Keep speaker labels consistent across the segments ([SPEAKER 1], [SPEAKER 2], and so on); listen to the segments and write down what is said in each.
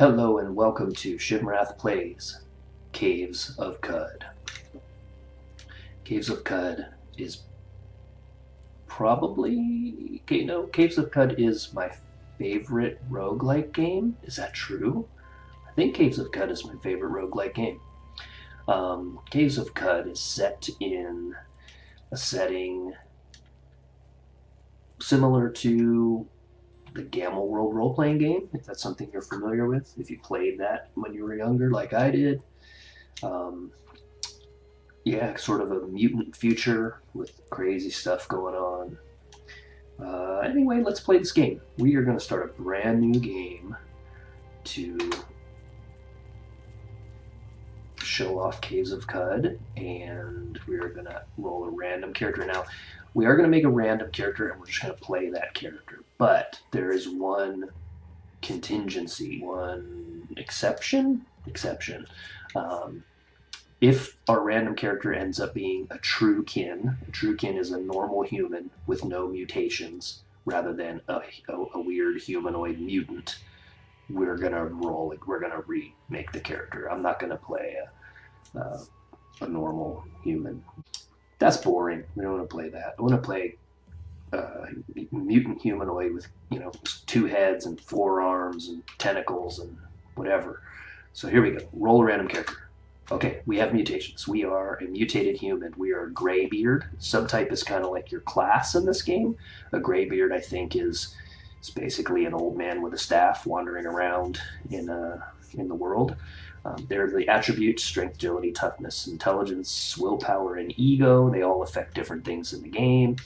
[SPEAKER 1] Hello and welcome to Shimrath Plays Caves of Qud. Caves of Qud is probably, Caves of Qud is my favorite roguelike game. Is that true? I think Caves of Qud is my favorite roguelike game. Caves of Qud is set in a setting similar to the Gamma World role-playing game, if that's something you're familiar with, if you played that when you were younger like I did. Yeah, sort of a mutant future with crazy stuff going on. Anyway, let's play this game. We are going to start a brand new game to show off Caves of Qud, and we're going to roll a random character. Now, we are going to make a random character, and we're just going to play that character. But there is one contingency, one exception. If our random character ends up being a true kin is a normal human with no mutations, rather than a weird humanoid mutant, we're gonna remake the character. I'm not gonna play a normal human. That's boring. We don't want to play that. I want to play mutant humanoid with, two heads and four arms and tentacles and whatever. So here we go. Roll a random character. Okay, we have mutations. We are a mutated human. We are a graybeard. Subtype is kind of like your class in this game. A graybeard, I think, is basically an old man with a staff wandering around in the world. They're the attributes: strength, agility, toughness, intelligence, willpower, and ego. They all affect different things in the game.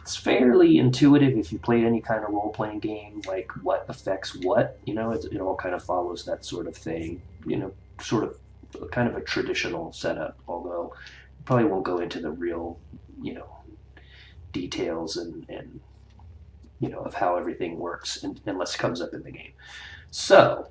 [SPEAKER 1] It's fairly intuitive if you played any kind of role-playing game, like what affects what. It all kind of follows that sort of thing. Sort of kind of a traditional setup, although probably won't go into the real, details and of how everything works unless it comes up in the game. So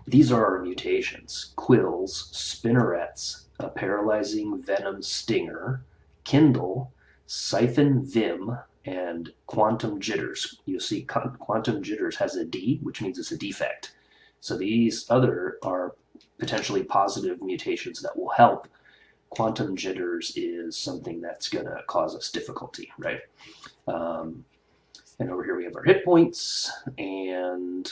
[SPEAKER 1] these are our mutations: Quills, Spinnerets, a paralyzing venom stinger, Kindle, Siphon Vim, and quantum jitters. You'll see quantum jitters has a D, which means it's a defect. So these other are potentially positive mutations that will help. Quantum jitters is something that's going to cause us difficulty, right? And over here we have our hit points, and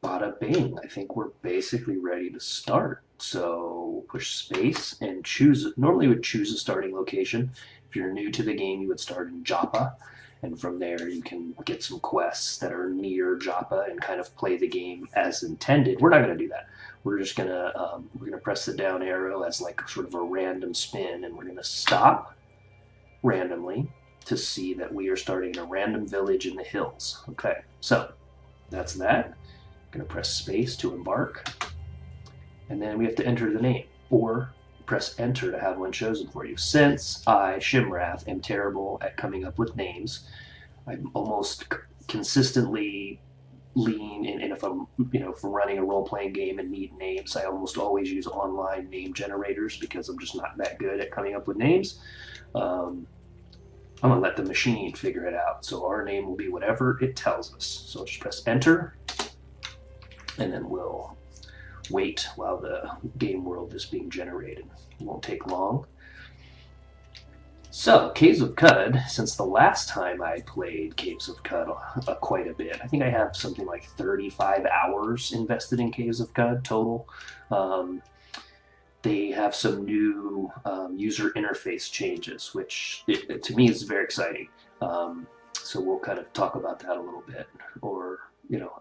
[SPEAKER 1] bada bing. I think we're basically ready to start. So push space and choose. Normally would choose a starting location. If you're new to the game, you would start in Joppa, and from there you can get some quests that are near Joppa and kind of play the game as intended. We're not going to do that. We're just gonna press the down arrow as like sort of a random spin, and we're gonna stop randomly to see that we are starting a random village in the hills. Okay, so that's that. I'm gonna press space to embark, and then we have to enter the name, or press enter to have one chosen for you. Since I, Shimrath, am terrible at coming up with names, I'm almost consistently lean, and if I'm running a role-playing game and need names, I almost always use online name generators because I'm just not that good at coming up with names. I'm gonna let the machine figure it out, so our name will be whatever it tells us. So I'll just press enter, and then we'll wait while the game world is being generated. It won't take long. So, Caves of Qud, since the last time I played Caves of Qud quite a bit, I think I have something like 35 hours invested in Caves of Qud total. They have some new user interface changes, which to me is very exciting. So we'll kind of talk about that a little bit, or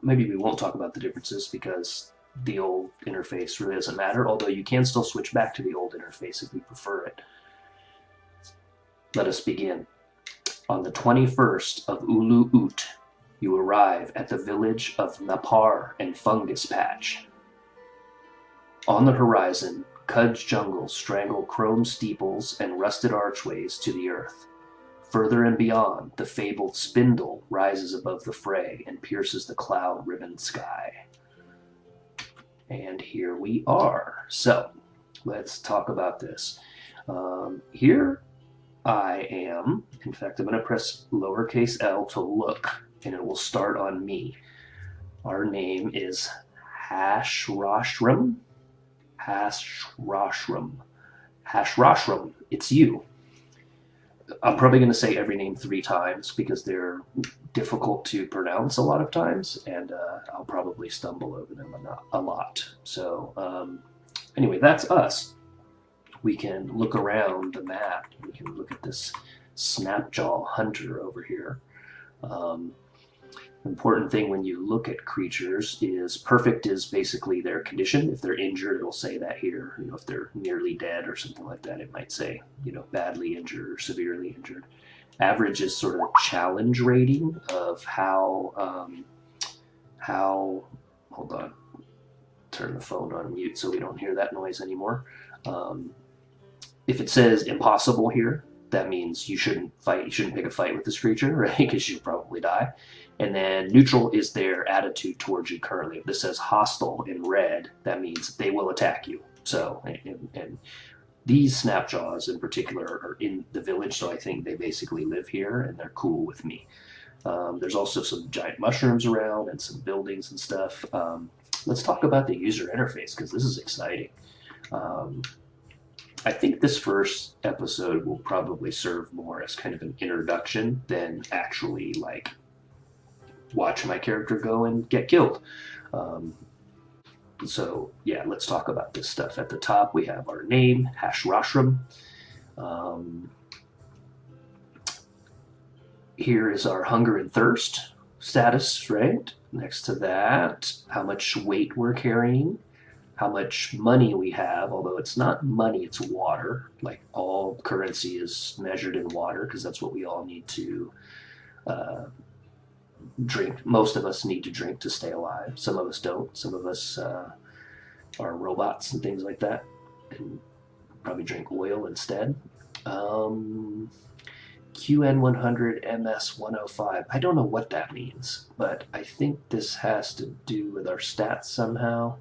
[SPEAKER 1] maybe we won't talk about the differences because the old interface really doesn't matter, although you can still switch back to the old interface if you prefer it. Let us begin. On the 21st of Ulu Ut, you arrive at the village of Napar and Fungus Patch. On the horizon, Qud's jungles strangle chrome steeples and rusted archways to the earth. Further and beyond, the fabled Spindle rises above the fray and pierces the cloud-ribboned sky. And here we are. So, let's talk about this. Here I am. In fact, I'm going to press lowercase l to look, and it will start on me. Our name is Hashroshram. Hashroshram. Hashroshram. It's you. I'm probably going to say every name 3 times because they're difficult to pronounce a lot of times, and I'll probably stumble over them a lot. So anyway, that's us. We can look around the map. We can look at this Snapjaw Hunter over here. Important thing when you look at creatures is perfect is basically their condition. If they're injured, it'll say that here. If they're nearly dead or something like that, it might say, badly injured or severely injured. Average is sort of a challenge rating of how, hold on, turn the phone on mute so we don't hear that noise anymore. If it says impossible here, that means you shouldn't fight. You shouldn't pick a fight with this creature, right? Because you'll probably die. And then neutral is their attitude towards you currently. If this says hostile in red, that means they will attack you. So, and these Snapjaws in particular are in the village, so I think they basically live here and they're cool with me. There's also some giant mushrooms around and some buildings and stuff. Let's talk about the user interface because this is exciting. I think this first episode will probably serve more as kind of an introduction than actually like watch my character go and get killed. So yeah, let's talk about this stuff. At the top, we have our name, Hashroshram. Here is our hunger and thirst status, right? Next to that, how much weight we're carrying, how much money we have, although it's not money, it's water. Like all currency is measured in water because that's what we all need to drink. Most of us need to drink to stay alive. Some of us don't. Some of us are robots and things like that and probably drink oil instead. QN100 MS105. I don't know what that means, but I think this has to do with our stats somehow.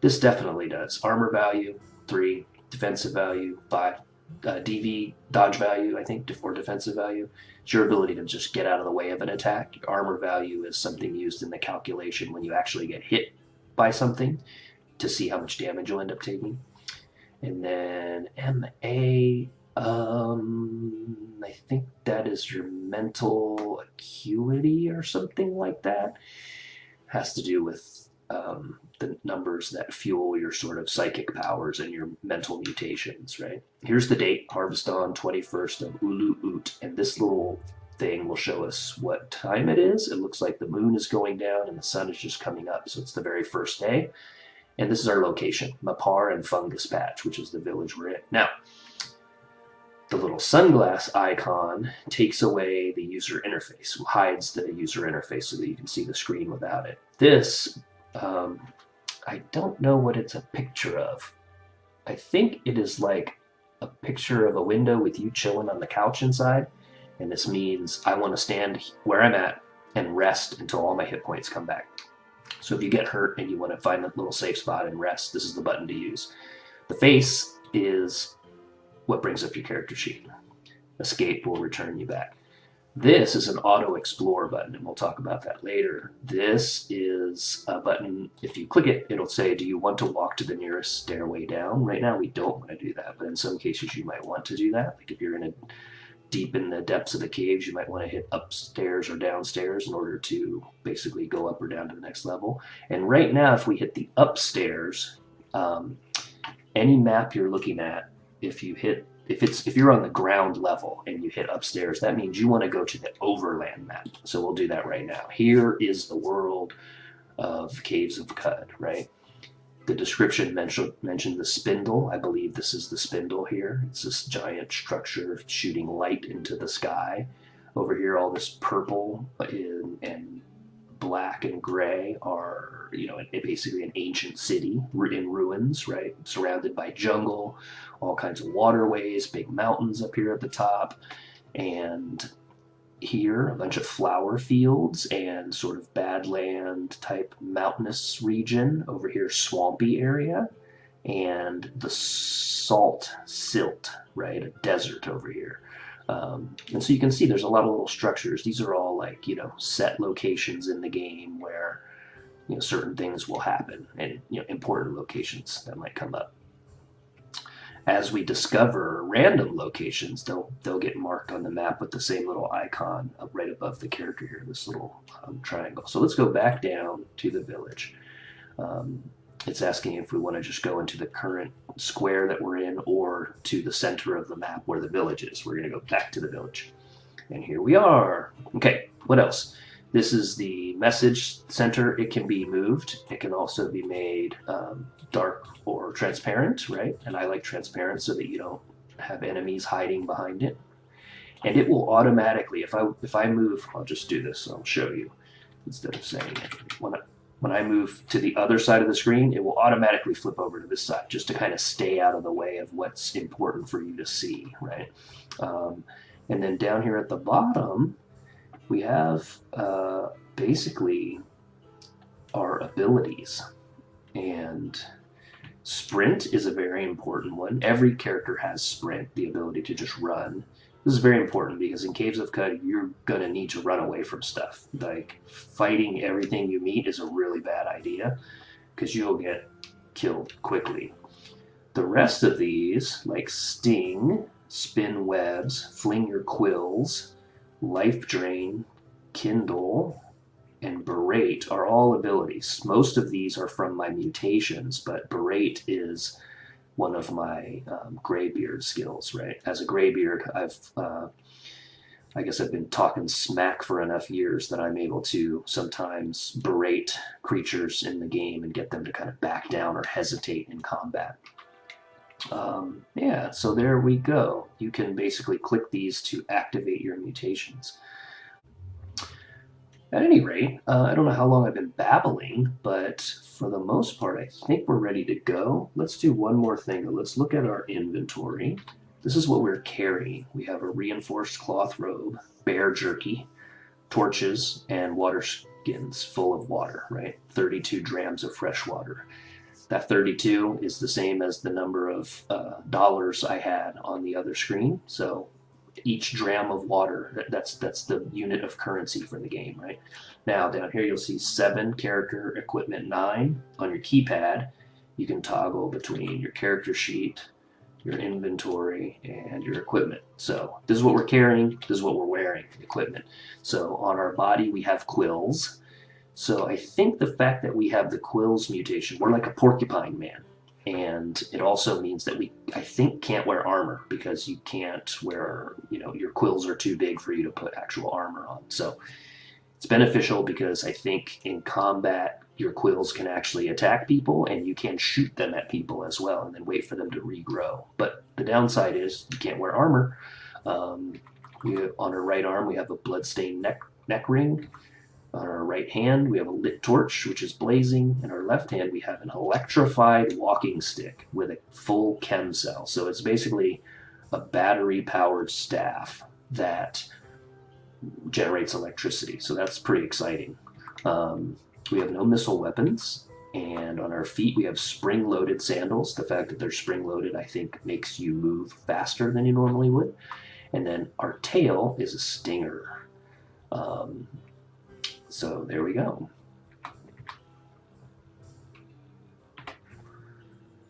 [SPEAKER 1] This definitely does. Armor value, 3. Defensive value, 5. DV, dodge value, I think, or defensive value. It's your ability to just get out of the way of an attack. Armor value is something used in the calculation when you actually get hit by something to see how much damage you'll end up taking. And then MA, I think that is your mental acuity or something like that. Has to do with the numbers that fuel your sort of psychic powers and your mental mutations, right? Here's the date, Harvest Dawn, 21st of Ulu Ut, and this little thing will show us what time it is. It looks like the moon is going down and the sun is just coming up, so it's the very first day. And this is our location, Mapar and Fungus Patch, which is the village we're in. Now, the little sunglass icon takes away the user interface, hides the user interface so that you can see the screen without it. This, I don't know what it's a picture of. I think it is like a picture of a window with you chilling on the couch inside. And this means I want to stand where I'm at and rest until all my hit points come back. So if you get hurt and you want to find a little safe spot and rest, this is the button to use. The face is what brings up your character sheet. Escape will return you back. This is an auto explore button, and we'll talk about that later. This is a button, if you click it, it'll say, do you want to walk to the nearest stairway down? Right now we don't want to do that, but in some cases you might want to do that. Like if you're deep in the depths of the caves, you might want to hit upstairs or downstairs in order to basically go up or down to the next level. And right now, if we hit the upstairs, any map you're looking at, if you're on the ground level and you hit upstairs, that means you want to go to the overland map. So we'll do that right now. Here is the world of Caves of Qud, right? The description mentioned the spindle. I believe this is the spindle here. It's this giant structure shooting light into the sky. Over here, all this purple and black and gray are, basically an ancient city in ruins, right? Surrounded by jungle, all kinds of waterways, big mountains up here at the top, and here a bunch of flower fields and sort of badland type mountainous region. Over here, swampy area, and the silt, right? A desert over here. And so you can see there's a lot of little structures. These are all like, set locations in the game where certain things will happen, and important locations that might come up. As we discover random locations, they'll get marked on the map with the same little icon right above the character here, this little triangle. So let's go back down to the village. It's asking if we want to just go into the current square that we're in or to the center of the map where the village is. We're going to go back to the village. And here we are. Okay, what else? This is the message center. It can be moved. It can also be made dark or transparent, right? And I like transparent so that you don't have enemies hiding behind it. And it will automatically, if I move, I'll just do this, I'll show you instead of saying it. When I move to the other side of the screen, it will automatically flip over to this side just to kind of stay out of the way of what's important for you to see, right? And then down here at the bottom, we have basically our abilities. And sprint is a very important one. Every character has sprint, the ability to just run. This is very important because in Caves of Qud, you're going to need to run away from stuff. Like, fighting everything you meet is a really bad idea because you'll get killed quickly. The rest of these, like Sting, Spin Webs, Fling Your Quills, Life Drain, Kindle, and Berate are all abilities. Most of these are from my mutations, but Berate is one of my graybeard skills, right? As a graybeard, I guess I've been talking smack for enough years that I'm able to sometimes berate creatures in the game and get them to kind of back down or hesitate in combat. Yeah, so there we go. You can basically click these to activate your mutations. At any rate, I don't know how long I've been babbling, but for the most part, I think we're ready to go. Let's do one more thing. Let's look at our inventory. This is what we're carrying. We have a reinforced cloth robe, bear jerky, torches, and water skins full of water, right? 32 drams of fresh water. That 32 is the same as the number of dollars I had on the other screen. So each dram of water, that's the unit of currency for the game, right? Now down here you'll see 7 character equipment 9 on your keypad. You can toggle between your character sheet, your inventory, and your equipment. So this is what we're carrying, this is what we're wearing, equipment. So on our body we have quills. So I think the fact that we have the Quills mutation, we're like a porcupine man. And it also means that we, I think, can't wear armor because you can't wear, your quills are too big for you to put actual armor on. So it's beneficial because I think in combat, your quills can actually attack people and you can shoot them at people as well and then wait for them to regrow. But the downside is you can't wear armor. On our right arm, we have a bloodstained neck ring. On our right hand, we have a lit torch, which is blazing. In our left hand, we have an electrified walking stick with a full chem cell. So it's basically a battery-powered staff that generates electricity. So that's pretty exciting. We have no missile weapons. And on our feet, we have spring-loaded sandals. The fact that they're spring-loaded, I think, makes you move faster than you normally would. And then our tail is a stinger. So there we go.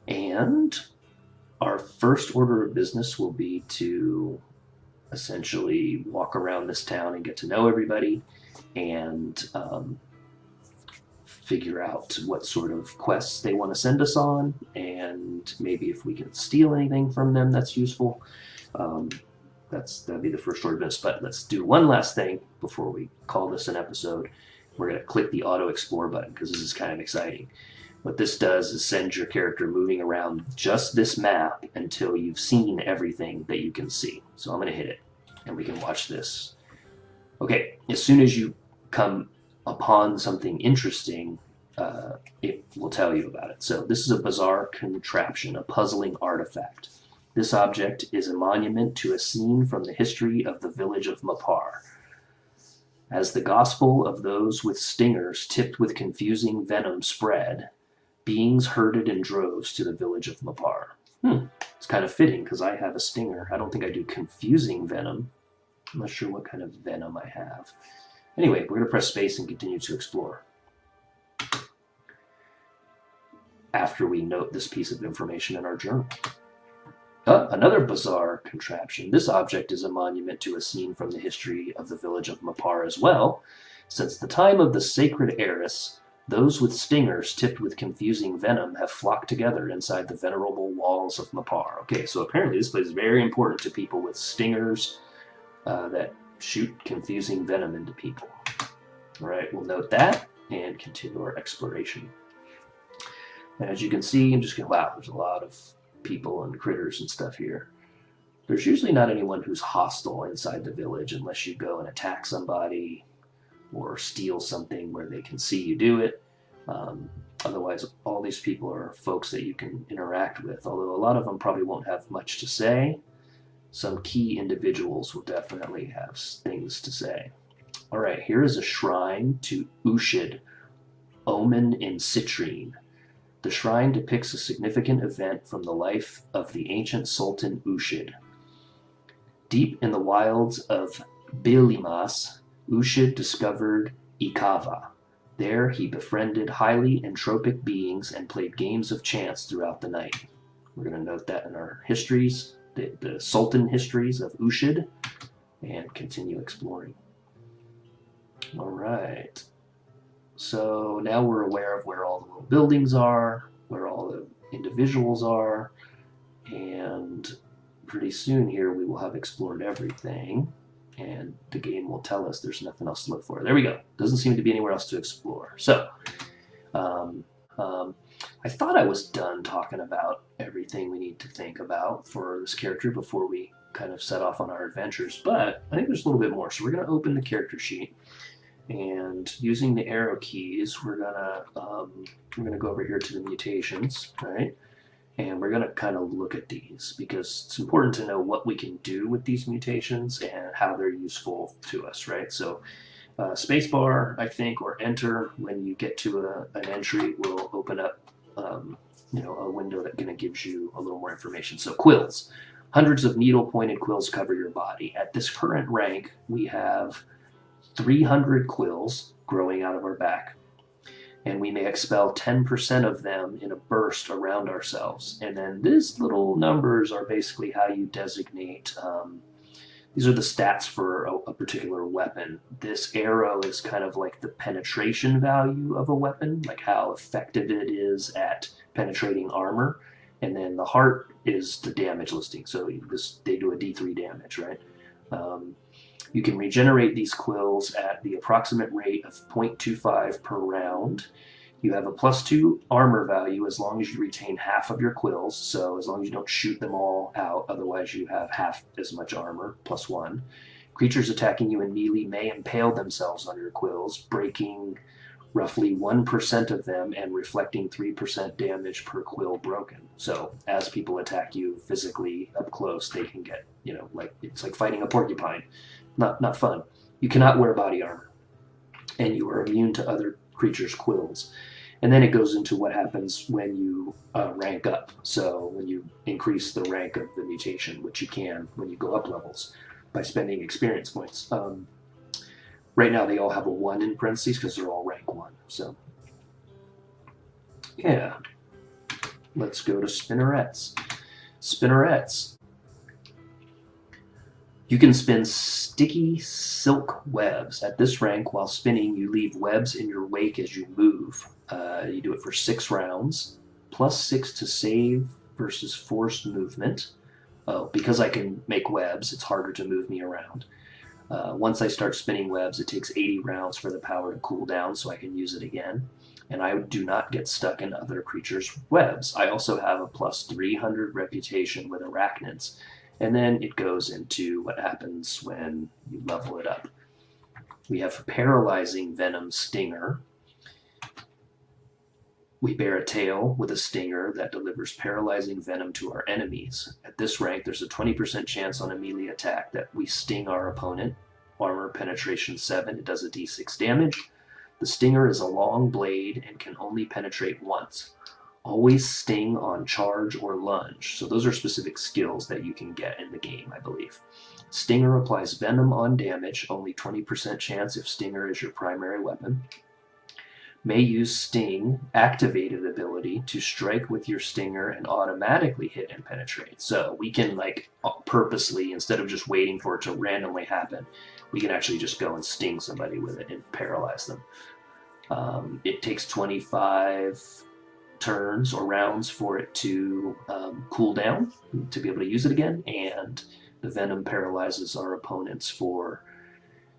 [SPEAKER 1] And our first order of business will be to essentially walk around this town and get to know everybody and figure out what sort of quests they want to send us on, and maybe if we can steal anything from them that's useful. That'd be the first order of business. But let's do one last thing before we call this an episode. We're going to click the auto explore button because this is kind of exciting. What this does is send your character moving around just this map until you've seen everything that you can see. So I'm going to hit it and we can watch this. Okay, as soon as you come upon something interesting, it will tell you about it. So this is a bizarre contraption, a puzzling artifact. This object is a monument to a scene from the history of the village of Mapar. As the gospel of those with stingers tipped with confusing venom spread, beings herded in droves to the village of Mapar. It's kind of fitting because I have a stinger. I don't think I do confusing venom. I'm not sure what kind of venom I have. Anyway, we're going to press space and continue to explore. after we note this piece of information in our journal. Another bizarre contraption. This object is a monument to a scene from the history of the village of Mapar as well. Since the time of the sacred heiress, those with stingers tipped with confusing venom have flocked together inside the venerable walls of Mapar. Okay, so apparently this place is very important to people with stingers that shoot confusing venom into people. All right, we'll note that and continue our exploration. And as you can see, I'm just going, wow, there's a lot of people and critters and stuff here. There's usually not anyone who's hostile inside the village unless you go and attack somebody or steal something where they can see you do it. Otherwise, all these people are folks that you can interact with, although a lot of them probably won't have much to say. Some key individuals will definitely have things to say. All right, here is a shrine to Ushid, Omen in Citrine. The shrine depicts a significant event from the life of the ancient Sultan Ushid. Deep in the wilds of Bilimas, Ushid discovered Ikava. There he befriended highly entropic beings and played games of chance throughout the night. We're going to note that in our histories, the Sultan histories of Ushid, and continue exploring. All right. So now we're aware of where all the little buildings are, where all the individuals are, and pretty soon here we will have explored everything, and the game will tell us there's nothing else to look for. There we go. Doesn't seem to be anywhere else to explore. So I thought I was done talking about everything we need to think about for this character before we kind of set off on our adventures, but I think there's a little bit more. So we're going to open the character sheet. And using the arrow keys, we're gonna go over here to the mutations, right? And we're gonna kind of look at these because it's important to know what we can do with these mutations and how they're useful to us, right? So, spacebar, I think, or enter when you get to an entry will open up, a window that kind of gives you a little more information. So, quills, hundreds of needle-pointed quills cover your body. At this current rank, we have 300 quills growing out of our back, and we may expel 10% of them in a burst around ourselves. And then these little numbers are basically how you designate, these are the stats for a particular weapon. This arrow is kind of like the penetration value of a weapon, like how effective it is at penetrating armor. And then the heart is the damage listing, so they do a D3 damage, right? You can regenerate these quills at the approximate rate of 0.25 per round. You have a +2 armor value as long as you retain half of your quills, so as long as you don't shoot them all out, otherwise you have half as much armor, +1. Creatures attacking you in melee may impale themselves on your quills, breaking roughly 1% of them and reflecting 3% damage per quill broken. So as people attack you physically up close, they can get, it's like fighting a porcupine. Not fun. You cannot wear body armor, and you are immune to other creatures' quills. And then it goes into what happens when you rank up. So when you increase the rank of the mutation, which you can when you go up levels by spending experience points. Right now they all have a 1 in parentheses because they're all rank 1. So yeah, let's go to Spinnerets. Spinnerets. You can spin sticky silk webs. At this rank, while spinning, you leave webs in your wake as you move. You do it for 6 rounds, +6 to save versus forced movement. Because I can make webs, it's harder to move me around. Once I start spinning webs, it takes 80 rounds for the power to cool down so I can use it again. And I do not get stuck in other creatures' webs. I also have a +300 reputation with arachnids. And then it goes into what happens when you level it up. We have Paralyzing Venom Stinger. We bear a tail with a stinger that delivers paralyzing venom to our enemies. At this rank, there's a 20% chance on a melee attack that we sting our opponent. Armor penetration 7, it does a d6 damage. The stinger is a long blade and can only penetrate once. Always sting on charge or lunge. So those are specific skills that you can get in the game, I believe. Stinger applies venom on damage, only 20% chance if stinger is your primary weapon. may use Sting activated ability to strike with your stinger and automatically hit and penetrate. So we can like purposely, instead of just waiting for it to randomly happen, we can actually just go and sting somebody with it and paralyze them. It takes 25 turns or rounds for it to cool down to be able to use it again, and the venom paralyzes our opponents for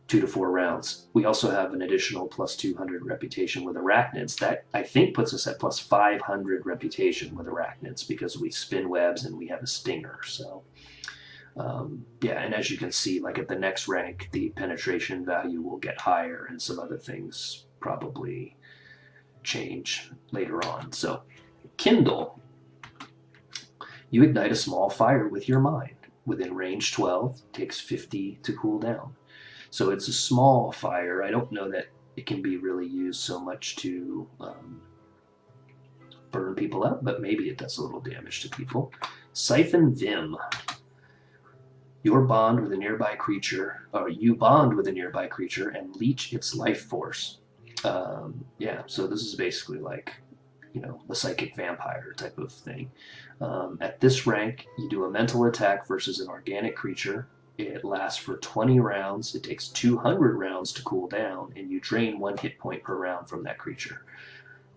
[SPEAKER 1] 2 to 4 rounds. We also have an additional plus 200 reputation with arachnids. That, I think, puts us at plus 500 reputation with arachnids because we spin webs and we have a stinger. So, yeah, and as you can see, like at the next rank, the penetration value will get higher and some other things probably change later on. So, Kindle. You ignite a small fire with your mind. Within range 12, takes 50 to cool down. So it's a small fire. I don't know that it can be really used so much to burn people up, but maybe it does a little damage to people. Siphon Vim. You bond with a nearby creature and leech its life force. Yeah, so this is basically like, you know, the psychic vampire type of thing. At this rank, you do a mental attack versus an organic creature. It lasts for 20 rounds. It takes 200 rounds to cool down, and you drain 1 hit point per round from that creature.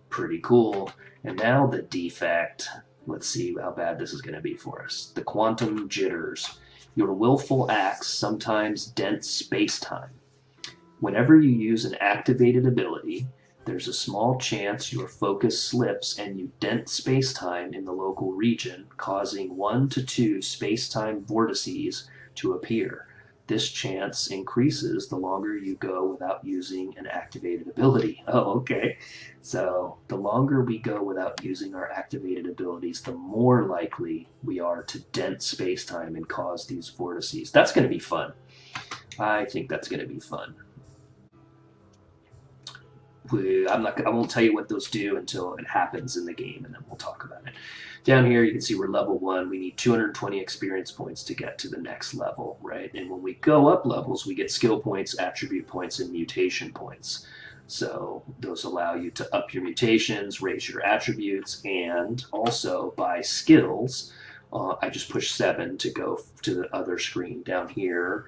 [SPEAKER 1] Pretty cool. And now the defect. Let's see how bad this is going to be for us. The quantum jitters. Your willful acts sometimes dent space-time. Whenever you use an activated ability, there's a small chance your focus slips and you dent space-time in the local region, causing 1 to 2 space-time vortices to appear. This chance increases the longer you go without using an activated ability. Oh, okay. So the longer we go without using our activated abilities, the more likely we are to dent space-time and cause these vortices. That's going to be fun. I think that's going to be fun. I won't tell you what those do until it happens in the game, and then we'll talk about it. Down here, you can see we're level 1. We need 220 experience points to get to the next level, right? And when we go up levels, we get skill points, attribute points, and mutation points. So those allow you to up your mutations, raise your attributes, and also buy skills. I just pushed 7 to go to the other screen. Down here,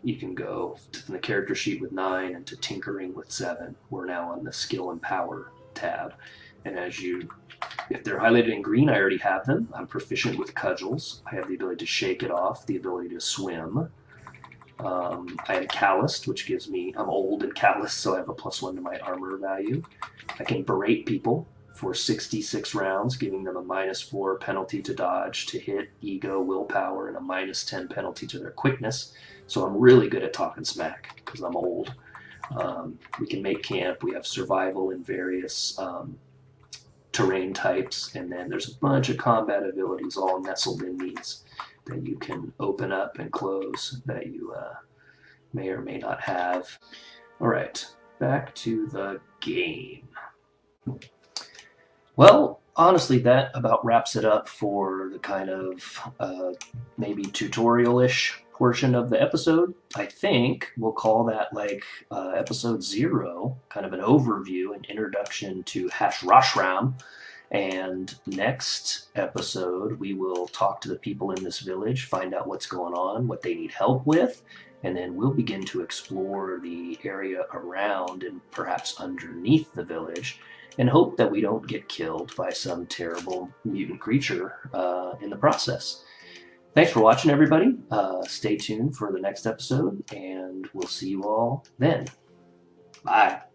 [SPEAKER 1] you can go to the character sheet with 9 and to tinkering with 7. We're now on the skill and power tab. And if they're highlighted in green, I already have them. I'm proficient with cudgels. I have the ability to shake it off, the ability to swim. I am calloused, which gives me, I'm old and calloused, so I have a +1 to my armor value. I can berate people for 66 rounds, giving them a -4 penalty to dodge, to hit, ego, willpower, and a -10 penalty to their quickness. So I'm really good at talking smack because I'm old. We can make camp. We have survival in various terrain types, and then there's a bunch of combat abilities all nestled in these that you can open up and close that you may or may not have. All right, back to the game. Well, honestly, that about wraps it up for the kind of maybe tutorial-ish portion of the episode. I think we'll call that like episode 0, kind of an overview, an introduction to Hashroshram. And next episode, we will talk to the people in this village, find out what's going on, what they need help with, and then we'll begin to explore the area around and perhaps underneath the village, and hope that we don't get killed by some terrible mutant creature in the process. Thanks for watching, everybody. Stay tuned for the next episode, and we'll see you all then. Bye.